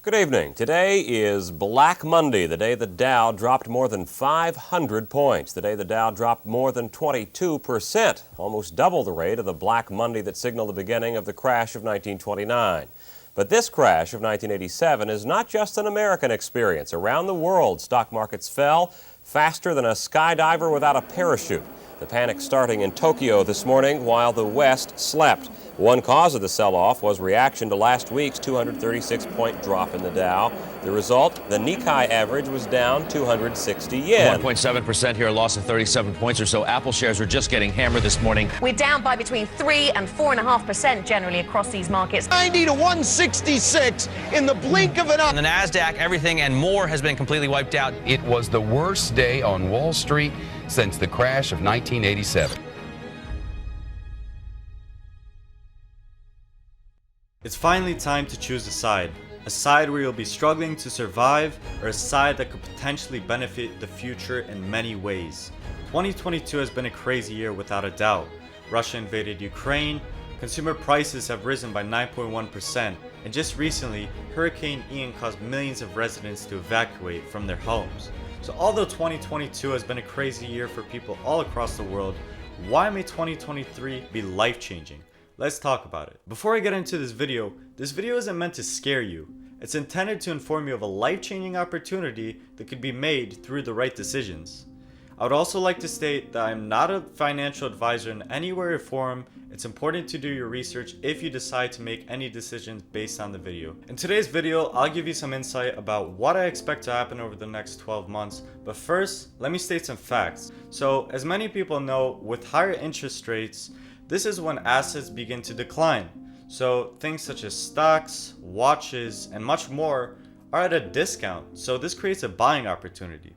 Good evening. Today is Black Monday, the day the Dow dropped more than 500 points. The day the Dow dropped more than 22%, almost double the rate of the Black Monday that signaled the beginning of the crash of 1929. But this crash of 1987 is not just an American experience. Around the world, stock markets fell faster than a skydiver without a parachute. The panic starting in Tokyo this morning while the West slept. One cause of the sell-off was reaction to last week's 236-point drop in the Dow. The result, the Nikkei average was down 260 yen. 1.7% here, a loss of 37 points or so. Apple shares are just getting hammered this morning. We're down by between 3 and 4.5% generally across these markets. 90 to 166 in the blink of an eye. On the NASDAQ, everything and more has been completely wiped out. It was the worst day on Wall Street since the crash of 1987. It's finally time to choose a side where you'll be struggling to survive, or a side that could potentially benefit the future in many ways. 2022 has been a crazy year without a doubt. Russia invaded Ukraine, consumer prices have risen by 9.1%, and just recently, Hurricane Ian caused millions of residents to evacuate from their homes. So although 2022 has been a crazy year for people all across the world, why may 2023 be life-changing? Let's talk about it. Before I get into this video isn't meant to scare you. It's intended to inform you of a life-changing opportunity that could be made through the right decisions. I would also like to state that I'm not a financial advisor in any way or form. It's important to do your research if you decide to make any decisions based on the video. In today's video, I'll give you some insight about what I expect to happen over the next 12 months. But first, let me state some facts. So, as many people know, with higher interest rates, this is when assets begin to decline. So things such as stocks, watches, and much more are at a discount. So this creates a buying opportunity.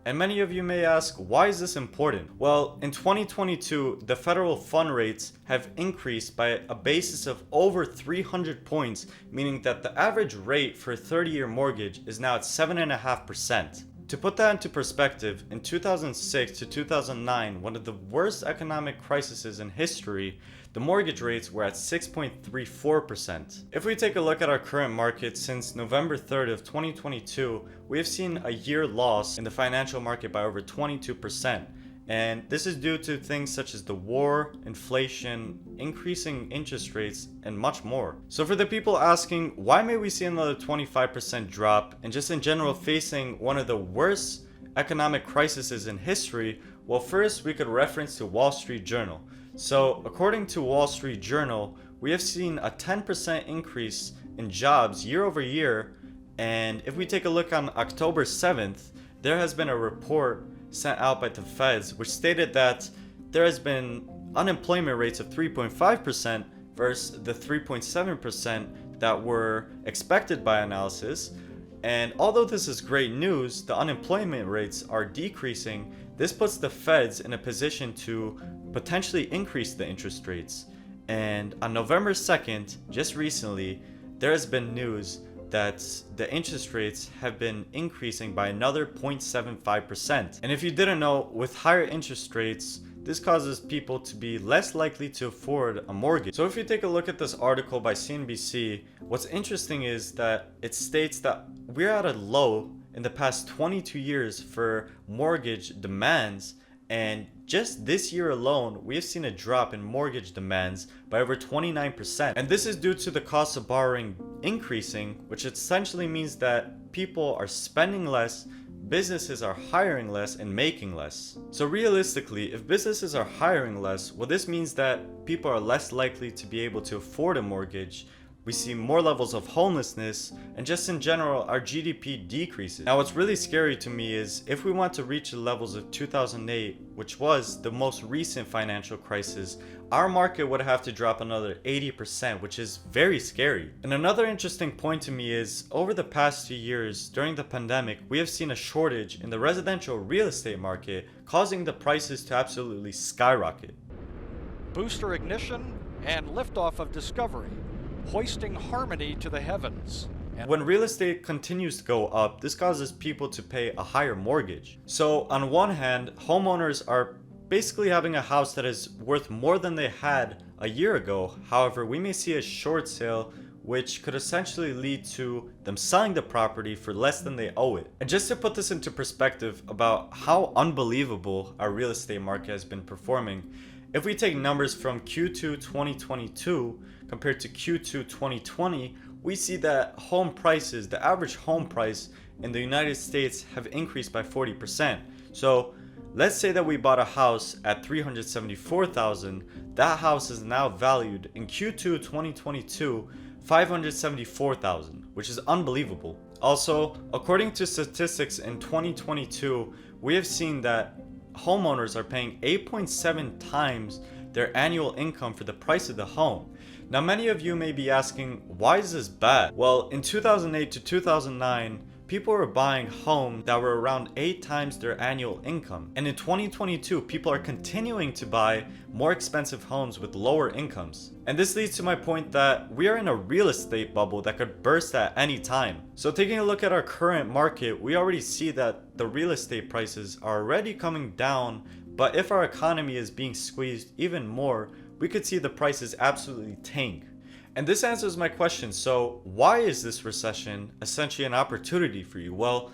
And many of you may ask, why is this important? Well, in 2022, the federal fund rates have increased by a basis of over 300 points, meaning that the average rate for a 30-year mortgage is now at 7.5%. To put that into perspective, in 2006 to 2009, one of the worst economic crises in history, the mortgage rates were at 6.34%. If we take a look at our current market, since November 3rd of 2022, we have seen a year loss in the financial market by over 22%. And this is due to things such as the war, inflation, increasing interest rates, and much more. So for the people asking, why may we see another 25% drop, and just in general facing one of the worst economic crises in history? Well, first we could reference to Wall Street Journal. So according to Wall Street Journal, we have seen a 10% increase in jobs year over year. And if we take a look on October 7th, there has been a report sent out by the feds which stated that there has been unemployment rates of 3.5% versus the 3.7% that were expected by analysis. And although this is great news, the unemployment rates are decreasing. This puts the feds in a position to potentially increase the interest rates. And on November 2nd, just recently, there has been news that the interest rates have been increasing by another 0.75%. And if you didn't know, with higher interest rates, this causes people to be less likely to afford a mortgage. So if you take a look at this article by CNBC, what's interesting is that it states that we're at a low in the past 22 years for mortgage demands. And just this year alone, we have seen a drop in mortgage demands by over 29%. And this is due to the cost of borrowing increasing, which essentially means that people are spending less, businesses are hiring less, and making less. So realistically, if businesses are hiring less, well, this means that people are less likely to be able to afford a mortgage. We see more levels of homelessness, and just in general, our GDP decreases. Now, what's really scary to me is if we want to reach the levels of 2008, which was the most recent financial crisis, our market would have to drop another 80%, which is very scary. And another interesting point to me is, over the past 2 years, during the pandemic, we have seen a shortage in the residential real estate market, causing the prices to absolutely skyrocket. Booster ignition and liftoff of Discovery, hoisting harmony to the heavens. When real estate continues to go up, this causes people to pay a higher mortgage. So on one hand, homeowners are basically having a house that is worth more than they had a year ago. However, we may see a short sale which could essentially lead to them selling the property for less than they owe it. And just to put this into perspective about how unbelievable our real estate market has been performing, if we take numbers from Q2 2022 compared to Q2 2020, we see that home prices, the average home price in the United States, have increased by 40%. So let's say that we bought a house at $374,000. That house is now valued in Q2 2022 $574,000, which is unbelievable. Also, according to statistics in 2022, we have seen that homeowners are paying 8.7 times their annual income for the price of the home. Now, many of you may be asking, why is this bad? Well, in 2008 to 2009, people were buying homes that were around 8 times their annual income. And in 2022, people are continuing to buy more expensive homes with lower incomes. And this leads to my point that we are in a real estate bubble that could burst at any time. So taking a look at our current market, we already see that the real estate prices are already coming down, but if our economy is being squeezed even more, we could see the prices absolutely tank. And this answers my question. So why is this recession essentially an opportunity for you? Well,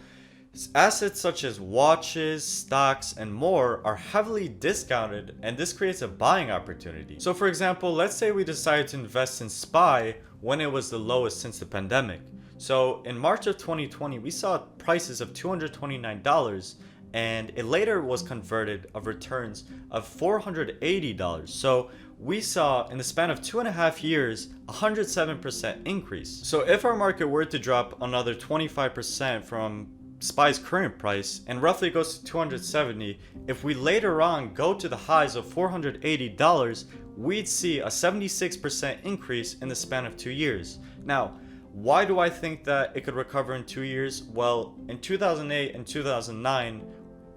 assets such as watches, stocks, and more are heavily discounted, and this creates a buying opportunity. So for example, let's say we decided to invest in SPY when it was the lowest since the pandemic. So in March of 2020, we saw prices of $229, and it later was converted of returns of $480. So we saw in the span of 2.5 years, 107% increase. So if our market were to drop another 25% from SPY's current price and roughly goes to 270, if we later on go to the highs of $480, we'd see a 76% increase in the span of 2 years. Now, why do I think that it could recover in 2 years? Well, in 2008 and 2009,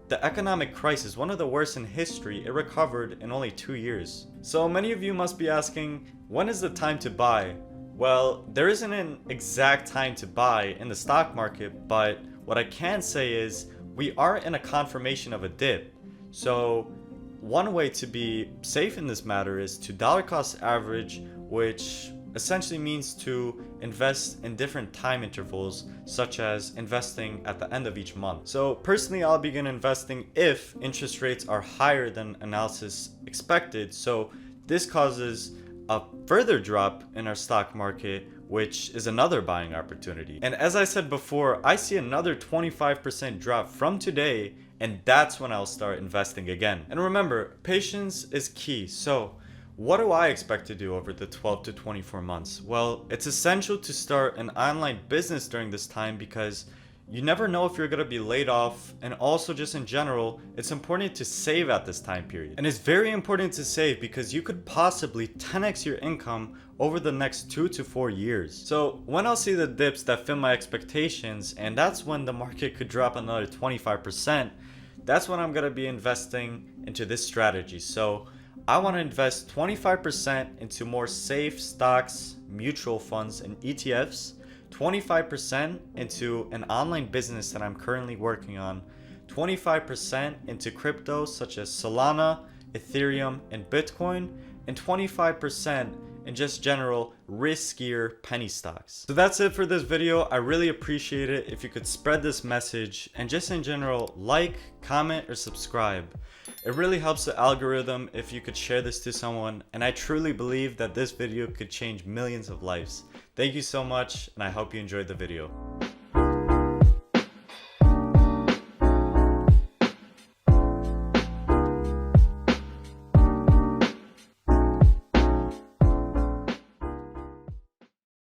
the economic crisis, one of the worst in history, it recovered in only 2 years. So many of you must be asking, when is the time to buy? Well, there isn't an exact time to buy in the stock market, but what I can say is we are in a confirmation of a dip. So one way to be safe in this matter is to dollar cost average, which essentially means to invest in different time intervals, such as investing at the end of each month. So personally, I'll begin investing if interest rates are higher than analysis expected. So this causes a further drop in our stock market, which is another buying opportunity. And as I said before, I see another 25% drop from today, and that's when I'll start investing again. And remember, patience is key. So what do I expect to do over the 12 to 24 months? Well, it's essential to start an online business during this time because you never know if you're going to be laid off, and also just in general, it's important to save at this time period. And it's very important to save because you could possibly 10x your income over the next 2 to 4 years. So when I'll see the dips that fit my expectations, and that's when the market could drop another 25%, that's when I'm going to be investing into this strategy. So I want to invest 25% into more safe stocks, mutual funds, and ETFs, 25% into an online business that I'm currently working on, 25% into crypto such as Solana, Ethereum, and Bitcoin, and 25% in just general riskier penny stocks. So that's it for this video. I really appreciate it if you could spread this message and just in general like, comment, or subscribe. It really helps the algorithm if you could share this to someone, and I truly believe that this video could change millions of lives. Thank you so much, and I hope you enjoyed the video.